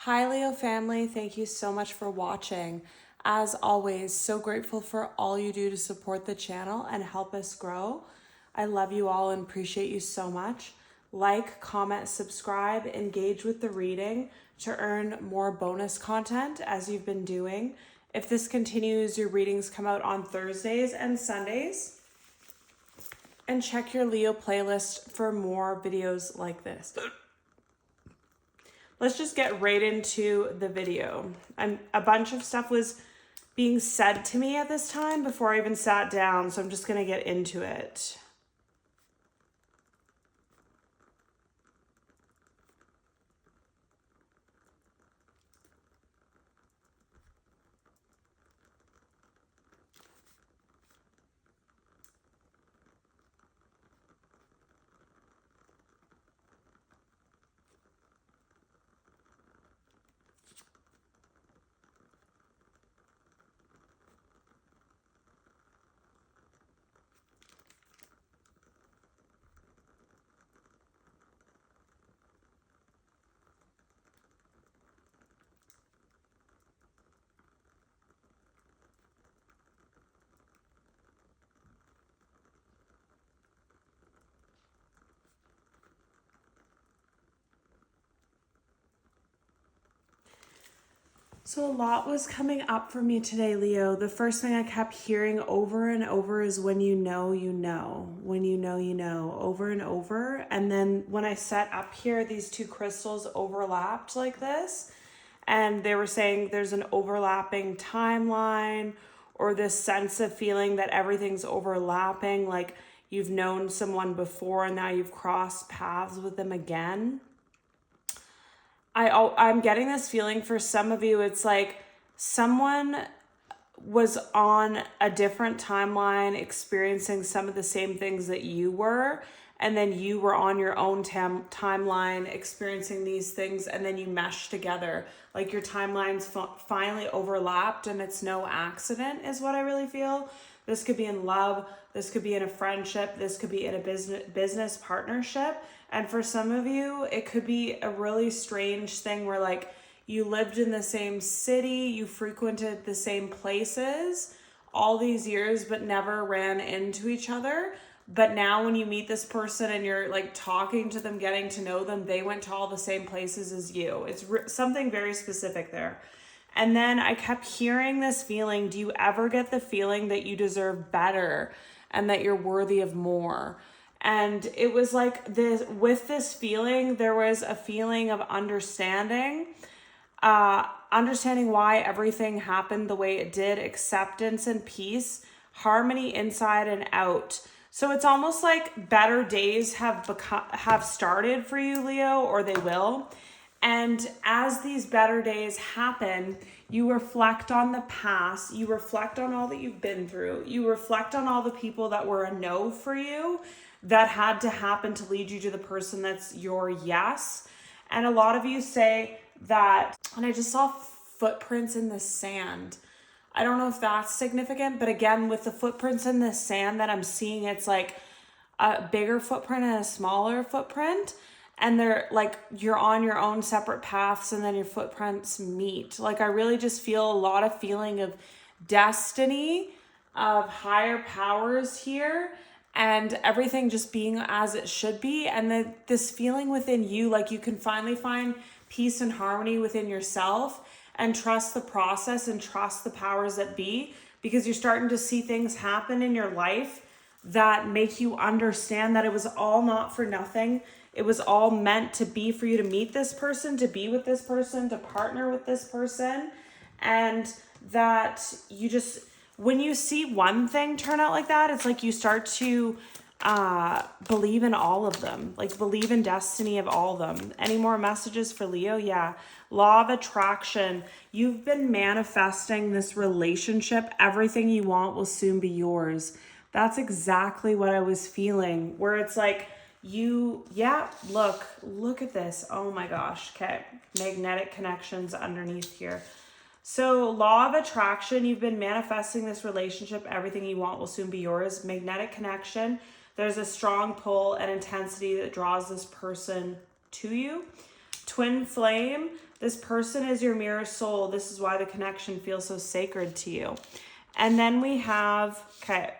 Hi Leo family, thank you so much for watching. As always, so grateful for all you do to support the channel and help us grow. I love you all and appreciate you so much. Like, comment, subscribe, engage with the reading to earn more bonus content as you've been doing. If this continues, your readings come out on Thursdays and Sundays. And check your Leo playlist for more videos like this. Let's just get right into the video. A bunch of stuff was being said to me at this time before I even sat down, so I'm just gonna get into it. So a lot was coming up for me today, Leo. The first thing I kept hearing over and over is when you know, you know. When you know, you know, over and over. And then when I set up here, these two crystals overlapped like this. And they were saying there's an overlapping timeline or this sense of feeling that everything's overlapping, like you've known someone before and now you've crossed paths with them again. I'm getting this feeling for some of you, it's like someone was on a different timeline experiencing some of the same things that you were, and then you were on your own timeline experiencing these things, and then you meshed together. Like your timelines finally overlapped, and it's no accident is what I really feel. This could be in love, this could be in a friendship, this could be in a business partnership. And for some of you, it could be a really strange thing where like you lived in the same city, you frequented the same places all these years, but never ran into each other. But now when you meet this person and you're like talking to them, getting to know them, they went to all the same places as you. It's something very specific there. And then I kept hearing this feeling, do you ever get the feeling that you deserve better and that you're worthy of more? And it was like this, with this feeling, there was a feeling of understanding why everything happened the way it did, acceptance and peace, harmony inside and out. So it's almost like better days have started for you, Leo, or they will. And as these better days happen, you reflect on the past, you reflect on all that you've been through, you reflect on all the people that were a no for you, that had to happen to lead you to the person that's your yes. And a lot of you say that, and I just saw footprints in the sand. I don't know if that's significant, but again, with the footprints in the sand that I'm seeing, it's like a bigger footprint and a smaller footprint. And they're like, you're on your own separate paths and then your footprints meet. Like, I really just feel a lot of feeling of destiny, of higher powers here, and everything just being as it should be. And this feeling within you, like you can finally find peace and harmony within yourself and trust the process and trust the powers that be, because you're starting to see things happen in your life that make you understand that it was all not for nothing. It was all meant to be for you to meet this person, to be with this person, to partner with this person. And that you just, when you see one thing turn out like that, it's like you start to believe in all of them, like believe in destiny of all of them. Any more messages for Leo? Yeah. Law of attraction. You've been manifesting this relationship. Everything you want will soon be yours. That's exactly what I was feeling, where it's like look at this. Oh my gosh. Okay. Magnetic connections underneath here. So law of attraction, you've been manifesting this relationship. Everything you want will soon be yours. Magnetic connection. There's a strong pull and intensity that draws this person to you. Twin flame. This person is your mirror soul. This is why the connection feels so sacred to you. And then we have, okay,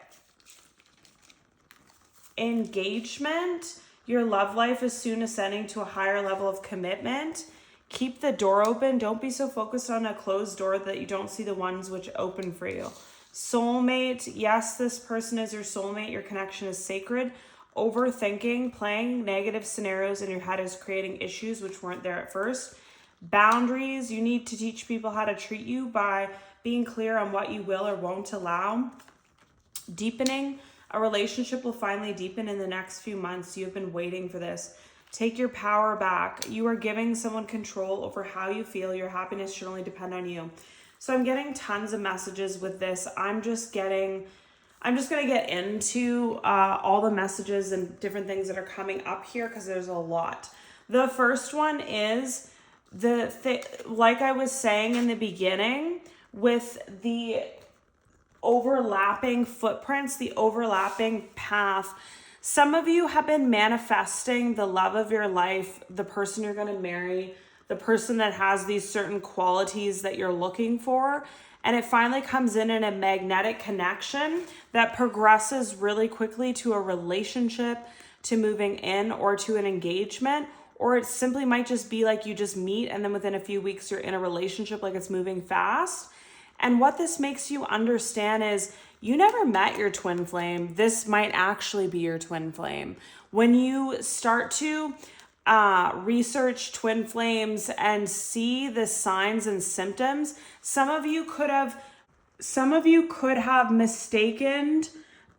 engagement. Your love life is soon ascending to a higher level of commitment. Keep the door open. Don't be so focused on a closed door that you don't see the ones which open for you. Soulmate. Yes, this person is your soulmate. Your connection is sacred. Overthinking, playing negative scenarios in your head is creating issues which weren't there at first. Boundaries. You need to teach people how to treat you by being clear on what you will or won't allow. Deepening. A relationship will finally deepen in the next few months. You have been waiting for this. Take your power back. You are giving someone control over how you feel. Your happiness should only depend on you. So I'm getting tons of messages with this. I'm just going to get into all the messages and different things that are coming up here because there's a lot. The first one is like I was saying in the beginning, with the overlapping footprints, the overlapping path. Some of you have been manifesting the love of your life, the person you're going to marry, the person that has these certain qualities that you're looking for. And it finally comes in a magnetic connection that progresses really quickly to a relationship, to moving in, or to an engagement. Or it simply might just be like you just meet and then within a few weeks you're in a relationship, like it's moving fast. And what this makes you understand is you never met your twin flame. This might actually be your twin flame. When you start to research twin flames and see the signs and symptoms, some of you could have mistaken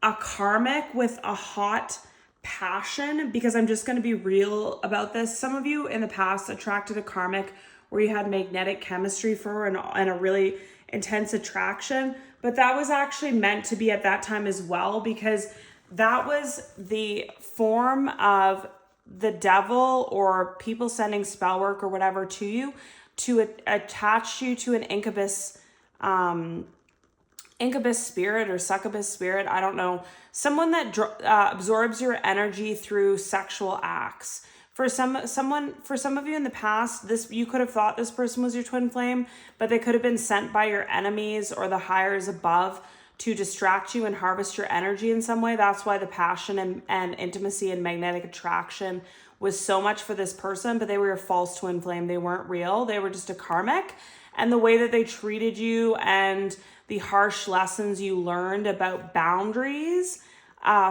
a karmic with a hot passion, because I'm just going to be real about this. Some of you in the past attracted a karmic where you had magnetic chemistry for and a really intense attraction, but that was actually meant to be at that time as well, because that was the form of the devil or people sending spell work or whatever to you to attach you to an incubus spirit or succubus spirit. I don't know. Someone that absorbs your energy through sexual acts. For some of you in the past, you could have thought this person was your twin flame, but they could have been sent by your enemies or the higher above to distract you and harvest your energy in some way. That's why the passion and intimacy and magnetic attraction was so much for this person, but they were a false twin flame. They weren't real. They were just a karmic. And the way that they treated you and the harsh lessons you learned about boundaries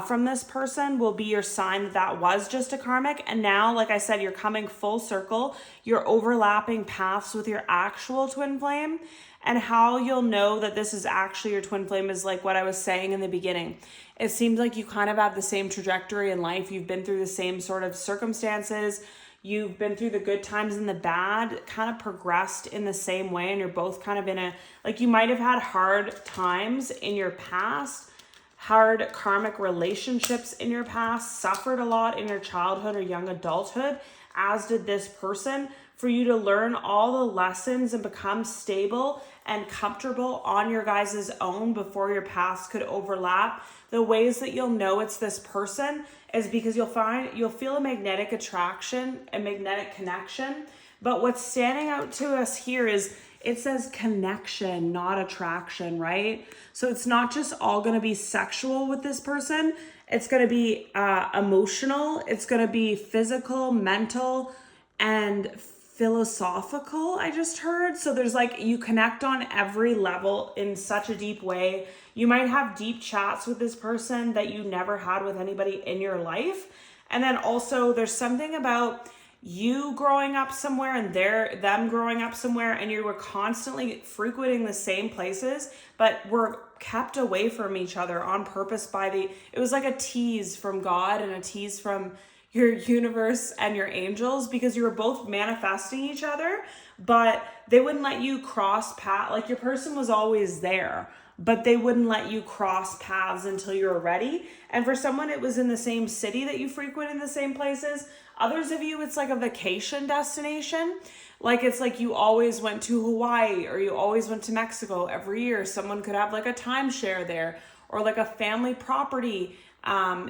from this person will be your sign that was just a karmic. And now, like I said, you're coming full circle. You're overlapping paths with your actual twin flame. And how you'll know that this is actually your twin flame is like what I was saying in the beginning. It seems like you kind of have the same trajectory in life. You've been through the same sort of circumstances. You've been through the good times and the bad, kind of progressed in the same way. And you're both kind of you might have had hard times in your past, hard karmic relationships in your past, suffered a lot in your childhood or young adulthood, as did this person, for you to learn all the lessons and become stable and comfortable on your guys' own before your paths could overlap. The ways that you'll know it's this person is because you'll feel a magnetic attraction, a magnetic connection. But what's standing out to us here is it says connection, not attraction, right? So it's not just all going to be sexual with this person. It's going to be emotional. It's going to be physical, mental, and philosophical, I just heard. So there's you connect on every level in such a deep way. You might have deep chats with this person that you never had with anybody in your life. And then also there's something about you growing up somewhere and them growing up somewhere, and you were constantly frequenting the same places, but were kept away from each other on purpose it was like a tease from God and a tease from your universe and your angels, because you were both manifesting each other, but they wouldn't let you cross paths. Your person was always there, but they wouldn't let you cross paths until you were ready. And for someone, it was in the same city that you frequent in the same places. Others of you, it's like a vacation destination. It's like you always went to Hawaii or you always went to Mexico every year. Someone could have a timeshare there, or a family property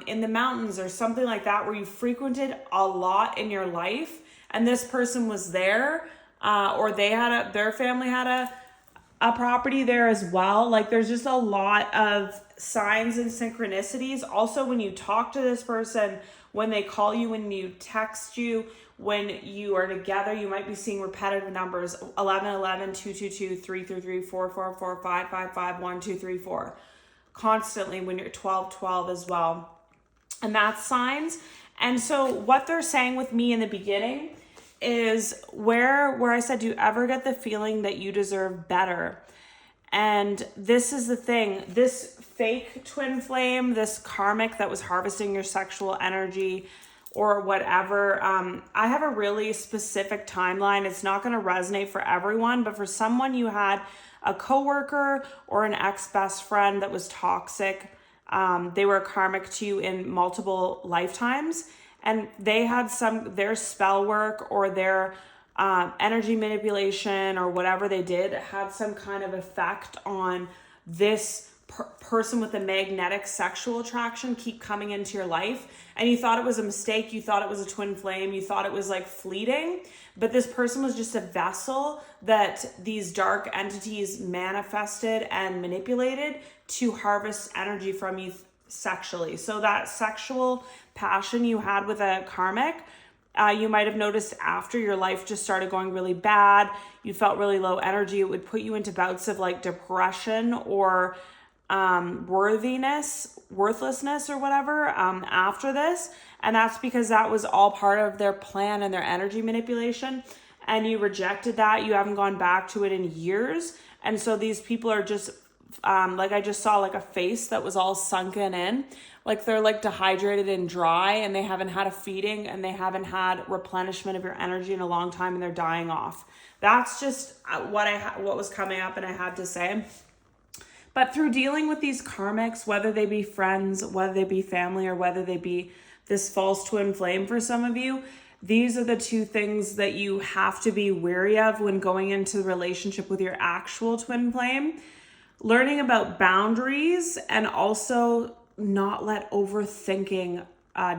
in the mountains or something like that, where you frequented a lot in your life and this person was there or their family had a property there as well. Like there's just a lot of signs and synchronicities. Also, when you talk to this person, when they call you, when you text you, when you are together, you might be seeing repetitive numbers: 1111, 222, 333, 444, 555, 1234. Constantly when you're 1212 as well. And that's signs. And so what they're saying with me in the beginning is where I said, do you ever get the feeling that you deserve better? And this is the thing, this fake twin flame, this karmic that was harvesting your sexual energy or whatever, I have a really specific timeline. It's not going to resonate for everyone, but for someone, you had a coworker or an ex-best friend that was toxic. They were karmic to you in multiple lifetimes, and they had their spell work or their energy manipulation or whatever they did had some kind of effect on this person with a magnetic sexual attraction keep coming into your life. And you thought it was a mistake. You thought it was a twin flame. You thought it was like fleeting, but this person was just a vessel that these dark entities manifested and manipulated to harvest energy from you sexually. So that sexual passion you had with a karmic, you might have noticed after your life just started going really bad, you felt really low energy. It would put you into bouts of like depression or worthlessness or whatever after this. And that's because that was all part of their plan and their energy manipulation. And you rejected that. You haven't gone back to it in years. And so these people are just, like I just saw like a face that was all sunken in. Like they're like dehydrated and dry, and they haven't had a feeding and they haven't had replenishment of your energy in a long time, and they're dying off. That's just what was coming up and I had to say. But through dealing with these karmics, whether they be friends, whether they be family, or whether they be this false twin flame for some of you, these are the two things that you have to be wary of when going into the relationship with your actual twin flame. Learning about boundaries, and also not let overthinking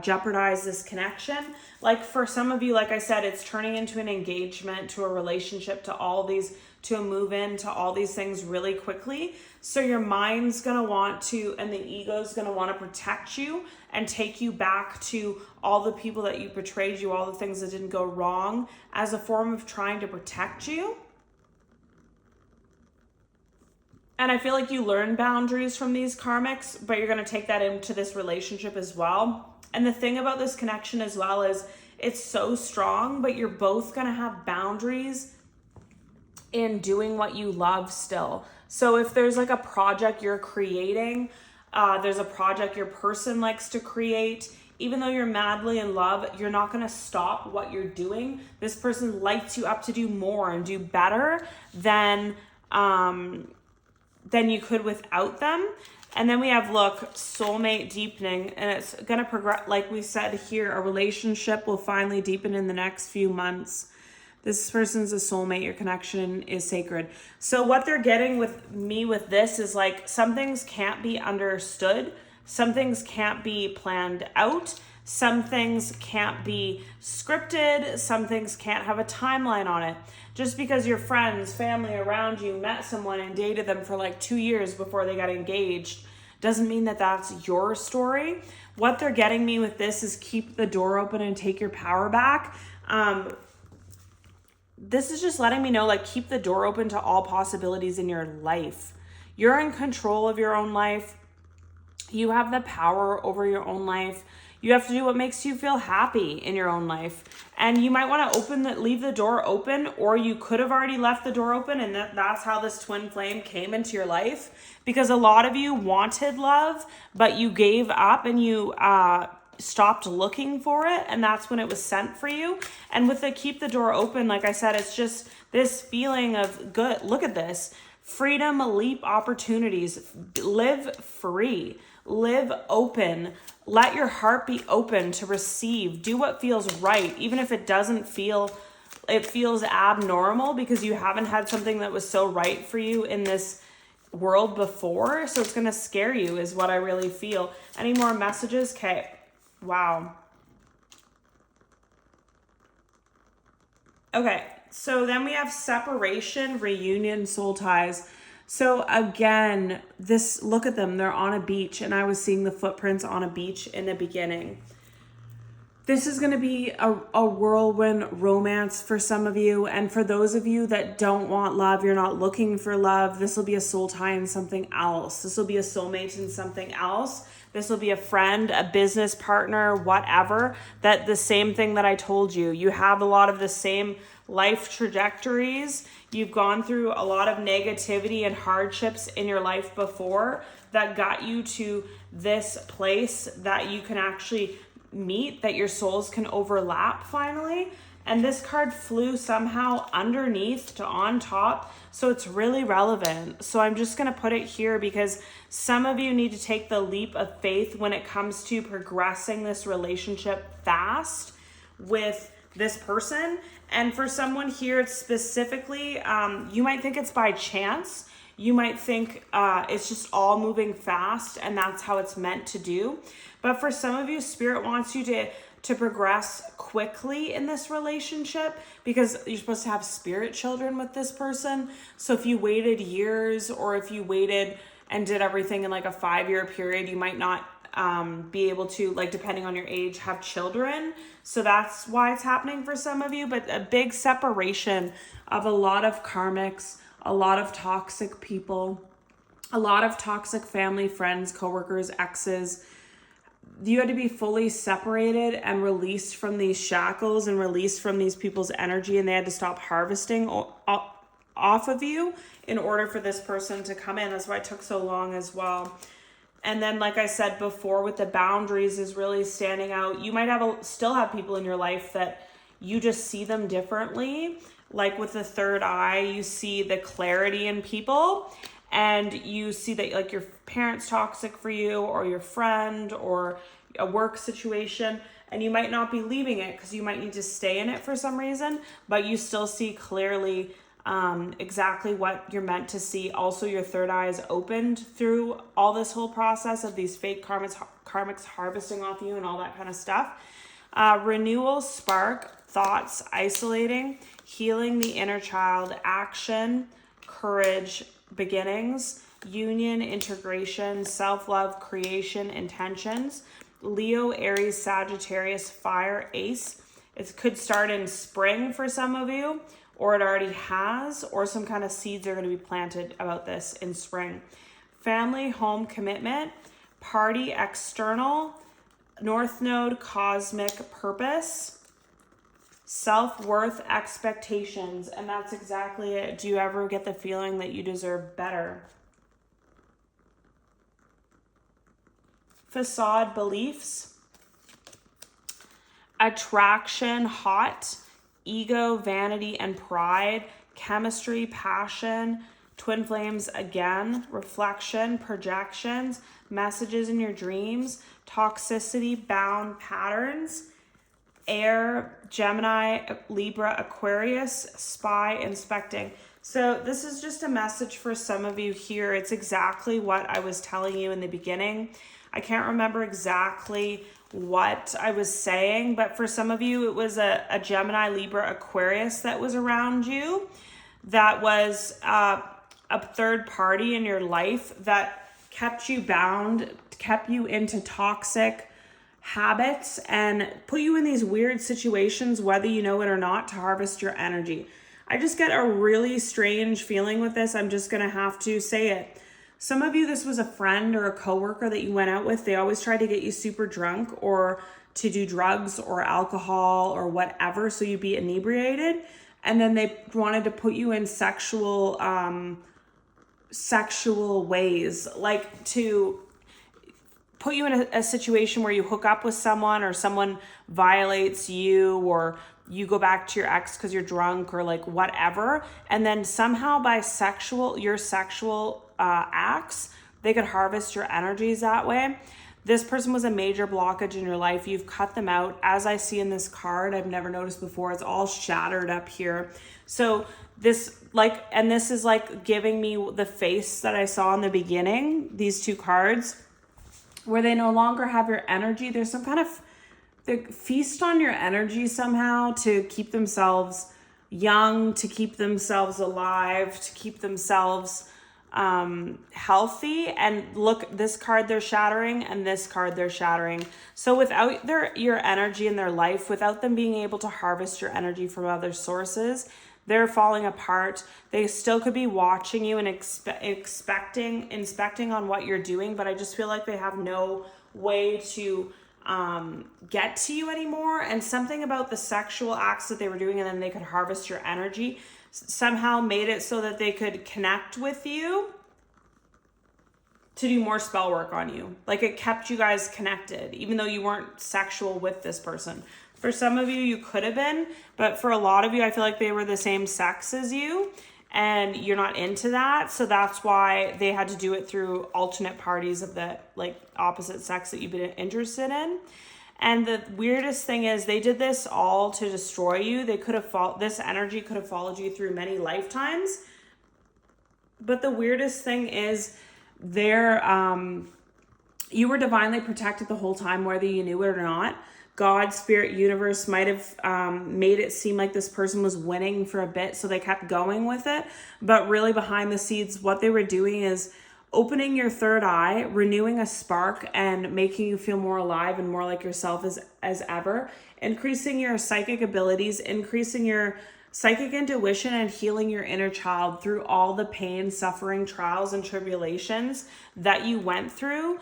jeopardize this connection. Like for some of you, like I said, it's turning into an engagement, to a relationship, to a move in, to all these things really quickly. So your mind's gonna want to, and the ego's gonna want to protect you and take you back to all the people that you betrayed you, all the things that didn't go wrong, as a form of trying to protect you. And I feel like you learn boundaries from these karmics, but you're going to take that into this relationship as well. And the thing about this connection as well is it's so strong, but you're both going to have boundaries in doing what you love still. So if there's like a project you're creating, there's a project your person likes to create, even though you're madly in love, you're not going to stop what you're doing. This person lights you up to do more and do better than you could without them. And then we have, look, soulmate deepening, and it's going to progress. Like we said here, a relationship will finally deepen in the next few months. This person's a soulmate. Your connection is sacred. So what they're getting with me with this is like, some things can't be understood. Some things can't be planned out. Some things can't be scripted. Some things can't have a timeline on it. Just because your friends, family around you met someone and dated them for like 2 years before they got engaged doesn't mean that that's your story. What they're getting me with this is keep the door open and take your power back. This is just letting me know, like, keep the door open to all possibilities in your life. You're in control of your own life. You have the power over your own life. You have to do what makes you feel happy in your own life. And you might want to leave the door open, or you could have already left the door open, and that's how this twin flame came into your life. Because a lot of you wanted love, but you gave up and you stopped looking for it, and that's when it was sent for you. And with the keep the door open, like I said, it's just this feeling of good. Look at this. Freedom, leap opportunities, live free, live open, let your heart be open to receive, do what feels right, even if it doesn't feel, it feels abnormal because you haven't had something that was so right for you in this world before. So it's going to scare you is what I really feel. Any more messages? Okay. Wow. Okay. so then we have separation, reunion, soul ties. So again, look at them, they're on a beach, and I was seeing the footprints on a beach in the beginning. This is going to be a whirlwind romance for some of you. And for those of you that don't want love, you're not looking for love, this will be a soul tie in something else. This will be a soulmate in something else. This will be a friend, a business partner, whatever. That the same thing that I told you. You have a lot of the same life trajectories. You've gone through a lot of negativity and hardships in your life before that got you to this place that you can actually meet, that your souls can overlap finally. And this card flew somehow underneath to on top, so it's really relevant. So I'm just going to put it here because some of you need to take the leap of faith when it comes to progressing this relationship fast with this person. And for someone here, it's specifically, you might think it's by chance. You might think it's just all moving fast and that's how it's meant to do. But for some of you, Spirit wants you to progress quickly in this relationship because you're supposed to have spirit children with this person. So if you waited years, or if you waited and did everything in like a 5-year period, you might not be able to, like, depending on your age, have children. So that's why it's happening for some of you. But a big separation of a lot of karmics, a lot of toxic people, a lot of toxic family, friends, coworkers, exes. You had to be fully separated and released from these shackles and released from these people's energy, and they had to stop harvesting off of you in order for this person to come in. That's why it took so long as well. And then, like I said before, with the boundaries is really standing out. You might still have people in your life that you just see them differently. Like with the third eye, you see the clarity in people, and you see that, like, your parents toxic for you, or your friend, or a work situation, and you might not be leaving it because you might need to stay in it for some reason, but you still see clearly exactly what you're meant to see. Also, your third eye is opened through all this whole process of these fake karmics harvesting off you and all that kind of stuff. Renewal, spark, thoughts, isolating, healing the inner child, action, courage, beginnings, union, integration, self-love, creation, intentions. Leo, Aries, Sagittarius, fire, ace. It could start in spring for some of you, or it already has, or some kind of seeds are going to be planted about this in spring. Family, home, commitment, party, external, North Node, cosmic, purpose, self-worth, expectations, and that's exactly it. Do you ever get the feeling that you deserve better? Facade, beliefs, attraction, hot, ego, vanity, and pride, chemistry, passion, twin flames again, reflection, projections, messages in your dreams, toxicity, bound patterns, air, Gemini, Libra, Aquarius, spy, inspecting. So this is just a message for some of you here. It's exactly what I was telling you in the beginning. I can't remember exactly what I was saying, but for some of you, it was a Gemini, Libra, Aquarius that was around you. That was a third party in your life that kept you bound, kept you into toxic habits, and put you in these weird situations, whether you know it or not, to harvest your energy. I just get a really strange feeling with this. I'm just going to have to say it. Some of you, this was a friend or a coworker that you went out with. They always tried to get you super drunk or to do drugs or alcohol or whatever, so you'd be inebriated. And then they wanted to put you in sexual ways, like to put you in a situation where you hook up with someone, or someone violates you, or you go back to your ex because you're drunk, or like whatever. And then somehow by your sexual acts, they could harvest your energies that way. This person was a major blockage in your life. You've cut them out. As I see in this card, I've never noticed before, it's all shattered up here. So this is like giving me the face that I saw in the beginning, these two cards, where they no longer have your energy. There's some kind of, they feast on your energy somehow to keep themselves young, to keep themselves alive, to keep themselves healthy. And look, this card they're shattering, and this card they're shattering. So without your energy in their life, without them being able to harvest your energy from other sources, they're falling apart. They still could be watching you and inspecting on what you're doing, but I just feel like they have no way to get to you anymore. And something about the sexual acts that they were doing, and then they could harvest your energy, somehow made it so that they could connect with you to do more spell work on you. Like, it kept you guys connected, even though you weren't sexual with this person. For some of you, you could have been, but for a lot of you, I feel like they were the same sex as you, and you're not into that. So that's why they had to do it through alternate parties of the like opposite sex that you've been interested in. And the weirdest thing is they did this all to destroy you. They could have this energy could have followed you through many lifetimes. But the weirdest thing is you were divinely protected the whole time, whether you knew it or not. God, spirit, universe might have made it seem like this person was winning for a bit, so they kept going with it. But really behind the scenes, what they were doing is opening your third eye, renewing a spark, and making you feel more alive and more like yourself as ever, increasing your psychic abilities, increasing your psychic intuition, and healing your inner child through all the pain, suffering, trials, and tribulations that you went through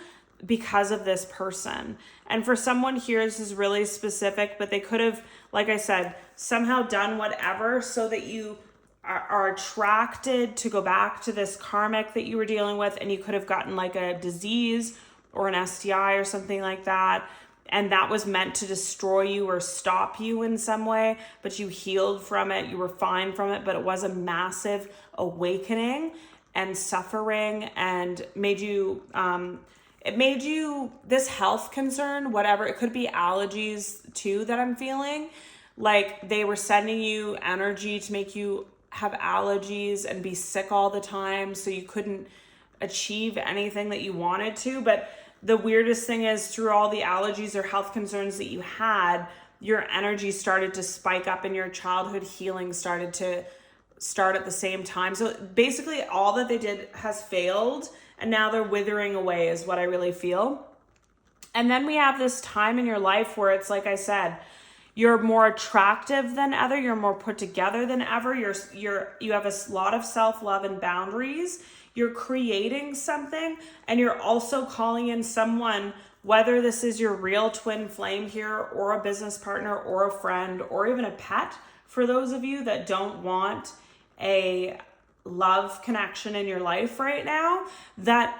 because of this person. And for someone here, this is really specific, but they could have, like I said, somehow done whatever so that you are attracted to go back to this karmic that you were dealing with, and you could have gotten like a disease or an STI or something like that, and that was meant to destroy you or stop you in some way, but you healed from it, you were fine from it, but it was a massive awakening and suffering, and made you it made you this health concern, whatever. It could be allergies too that I'm feeling. Like they were sending you energy to make you have allergies and be sick all the time, so you couldn't achieve anything that you wanted to. But the weirdest thing is, through all the allergies or health concerns that you had, your energy started to spike up and your childhood healing started to start at the same time. So basically all that they did has failed, and now they're withering away is what I really feel. And then we have this time in your life where it's like I said, you're more attractive than ever, you're more put together than ever, you have a lot of self-love and boundaries, you're creating something, and you're also calling in someone, whether this is your real twin flame here, or a business partner, or a friend, or even a pet, for those of you that don't want a love connection in your life right now, that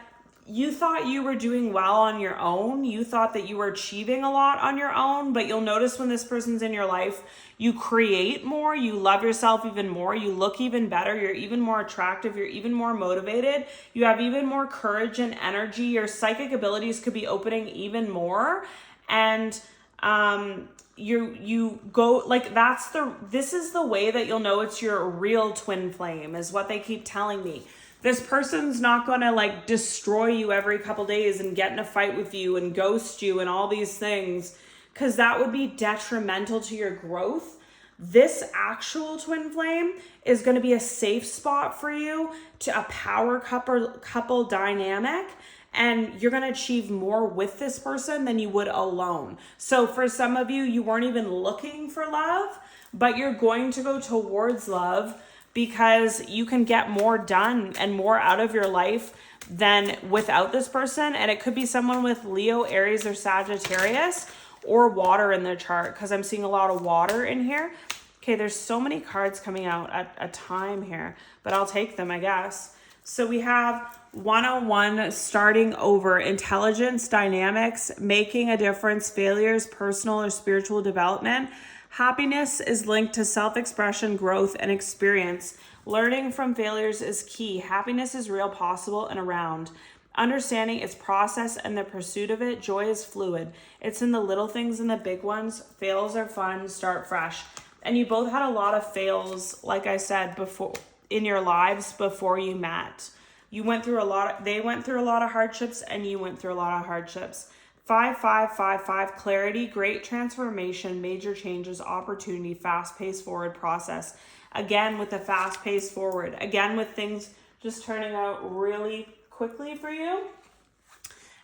you thought you were doing well on your own. You thought that you were achieving a lot on your own, but you'll notice when this person's in your life, you create more, you love yourself even more, you look even better, you're even more attractive, you're even more motivated, you have even more courage and energy, your psychic abilities could be opening even more, and you go like this is the way that you'll know it's your real twin flame, is what they keep telling me. This person's not gonna like destroy you every couple days and get in a fight with you and ghost you and all these things, because that would be detrimental to your growth. This actual twin flame is going to be a safe spot for you, to a power couple dynamic, and you're going to achieve more with this person than you would alone. So for some of you, you weren't even looking for love, but you're going to go towards love, because you can get more done and more out of your life than without this person. And it could be someone with Leo, Aries, or Sagittarius, or water in their chart, because I'm seeing a lot of water in here. Okay, there's so many cards coming out at a time here, but I'll take them, I guess. So we have 101, starting over, intelligence, dynamics, making a difference, failures, personal or spiritual development. Happiness is linked to self-expression, growth, and experience. Learning from failures is key. Happiness is real, possible, and around. Understanding its process and the pursuit of it. Joy is fluid. It's in the little things and the big ones. Fails are fun. Start fresh. And you both had a lot of fails, like I said, before in your lives before you met. You went through they went through a lot of hardships, and you went through a lot of hardships. 5-5-5-5, clarity, great transformation, major changes, opportunity, fast-paced forward process. Again, with the fast pace forward. Again, with things just turning out really quickly for you.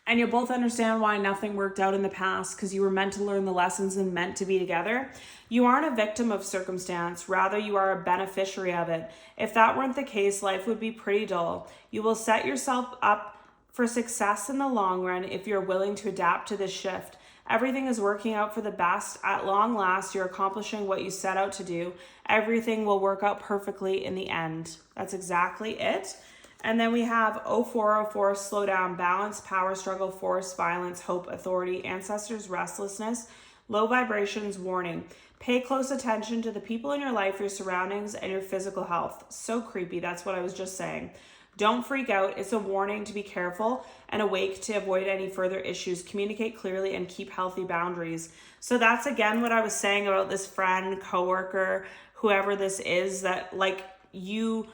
And you'll both understand why nothing worked out in the past, because you were meant to learn the lessons and meant to be together. You aren't a victim of circumstance. Rather, you are a beneficiary of it. If that weren't the case, life would be pretty dull. You will set yourself up for success in the long run if you're willing to adapt to this shift. Everything is working out for the best. At long last, you're accomplishing what you set out to do. Everything will work out perfectly in the end. That's exactly it. And then we have 0404, slow down, balance, power struggle, force, violence, hope, authority, ancestors, restlessness, low vibrations, warning. Pay close attention to the people in your life, your surroundings, and your physical health. So creepy. That's what I was just saying. Don't freak out. It's a warning to be careful and awake to avoid any further issues. Communicate clearly and keep healthy boundaries. So that's again what I was saying about this friend, coworker, whoever this is, that like you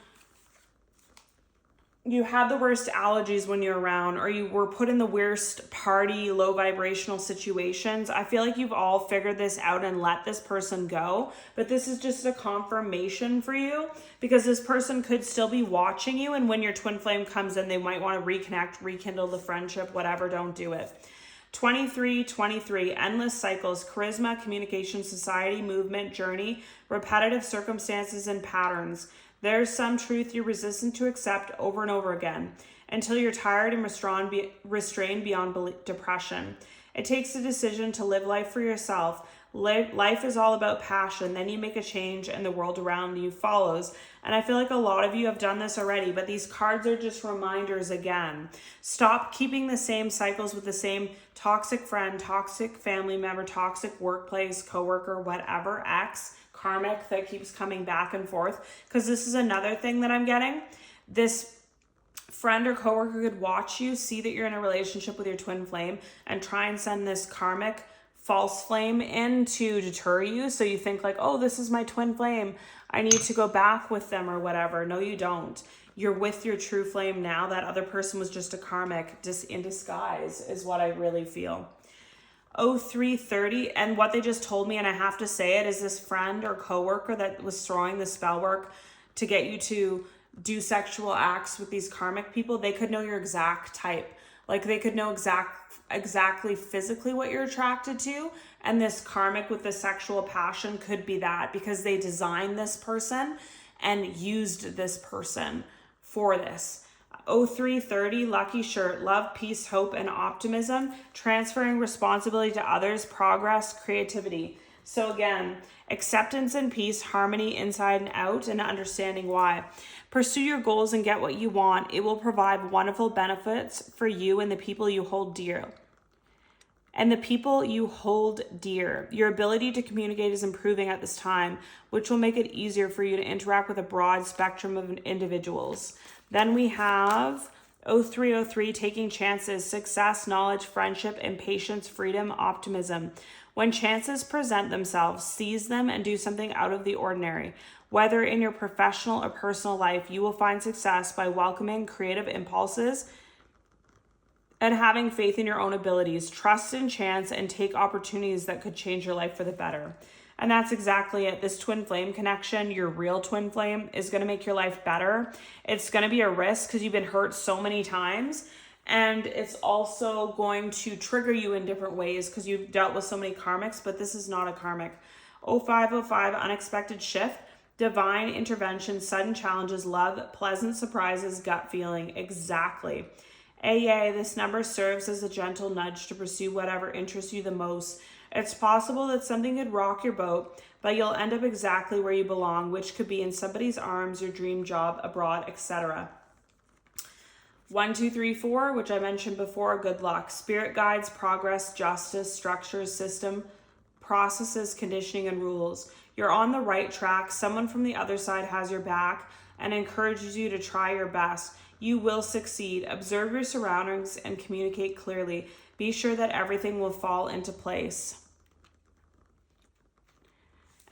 had the worst allergies when you're around, or you were put in the worst party, low vibrational situations. I feel like you've all figured this out and let this person go, but this is just a confirmation for you, because this person could still be watching you, and when your twin flame comes in, they might want to reconnect, rekindle the friendship, whatever. Don't do it. 2323, endless cycles, charisma, communication, society, movement, journey, repetitive circumstances and patterns. There's some truth you're resistant to accept over and over again until you're tired and restrained beyond depression. It takes a decision to live life for yourself. Life is all about passion. Then you make a change and the world around you follows. And I feel like a lot of you have done this already, but these cards are just reminders again. Stop keeping the same cycles with the same toxic friend, toxic family member, toxic workplace, coworker, whatever, ex, karmic that keeps coming back and forth. Because this is another thing that I'm getting. This friend or coworker could watch you, see that you're in a relationship with your twin flame, and try and send this karmic false flame in to deter you. So you think like, oh, this is my twin flame, I need to go back with them or whatever. No, you don't. You're with your true flame now. That other person was just a karmic in disguise is what I really feel. 0330, and what they just told me, and I have to say it, is this friend or coworker that was throwing the spell work to get you to do sexual acts with these karmic people. They could know your exact type. Like they could know exactly physically what you're attracted to. And this karmic with the sexual passion could be that, because they designed this person and used this person for this. 0330, lucky shirt, love, peace, hope, and optimism, transferring responsibility to others, progress, creativity. So again, acceptance and peace, harmony inside and out, and understanding why. Pursue your goals and get what you want. It will provide wonderful benefits for you and the people you hold dear. Your ability to communicate is improving at this time, which will make it easier for you to interact with a broad spectrum of individuals. Then we have 0303, taking chances, success, knowledge, friendship, impatience, freedom, optimism. When chances present themselves, seize them and do something out of the ordinary. Whether in your professional or personal life, you will find success by welcoming creative impulses and having faith in your own abilities. Trust in chance and take opportunities that could change your life for the better. And that's exactly it. This twin flame connection, your real twin flame, is going to make your life better. It's going to be a risk because you've been hurt so many times. And it's also going to trigger you in different ways because you've dealt with so many karmics, but this is not a karmic. 0505, unexpected shift, divine intervention, sudden challenges, love, pleasant surprises, gut feeling. Exactly. AA, this number serves as a gentle nudge to pursue whatever interests you the most. It's possible that something could rock your boat, but you'll end up exactly where you belong, which could be in somebody's arms, your dream job, abroad, etc. 1234, which I mentioned before, good luck. Spirit guides, progress, justice, structures, system, processes, conditioning, and rules. You're on the right track. Someone from the other side has your back and encourages you to try your best. You will succeed. Observe your surroundings and communicate clearly. Be sure that everything will fall into place.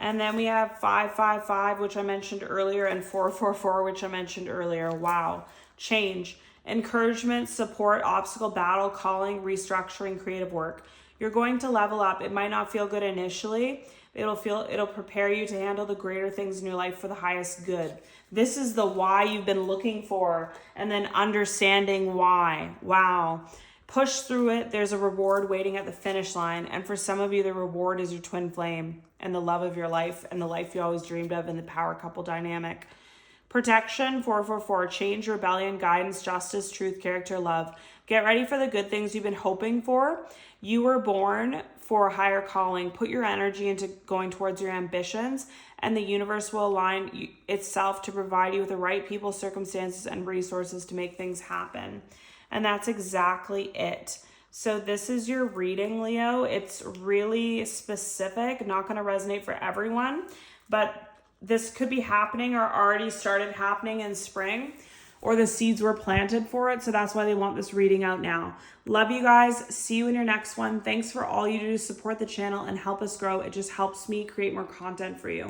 And then we have 555, which I mentioned earlier, and 444, which I mentioned earlier. Wow. Change. Encouragement, support, obstacle, battle, calling, restructuring, creative work. You're going to level up. It might not feel good initially, It'll prepare you to handle the greater things in your life for the highest good. This is the why you've been looking for, and then understanding why. Wow. Push through it. There's a reward waiting at the finish line. And for some of you, the reward is your twin flame and the love of your life and the life you always dreamed of in the power couple dynamic. Protection, 444, change, rebellion, guidance, justice, truth, character, love. Get ready for the good things you've been hoping for. You were born for a higher calling. Put your energy into going towards your ambitions, and the universe will align itself to provide you with the right people, circumstances, and resources to make things happen. And that's exactly it. So this is your reading, Leo. It's really specific, not going to resonate for everyone, but this could be happening or already started happening in spring, or the seeds were planted for it. So that's why they want this reading out now. Love you guys. See you in your next one. Thanks for all you do to support the channel and help us grow. It just helps me create more content for you.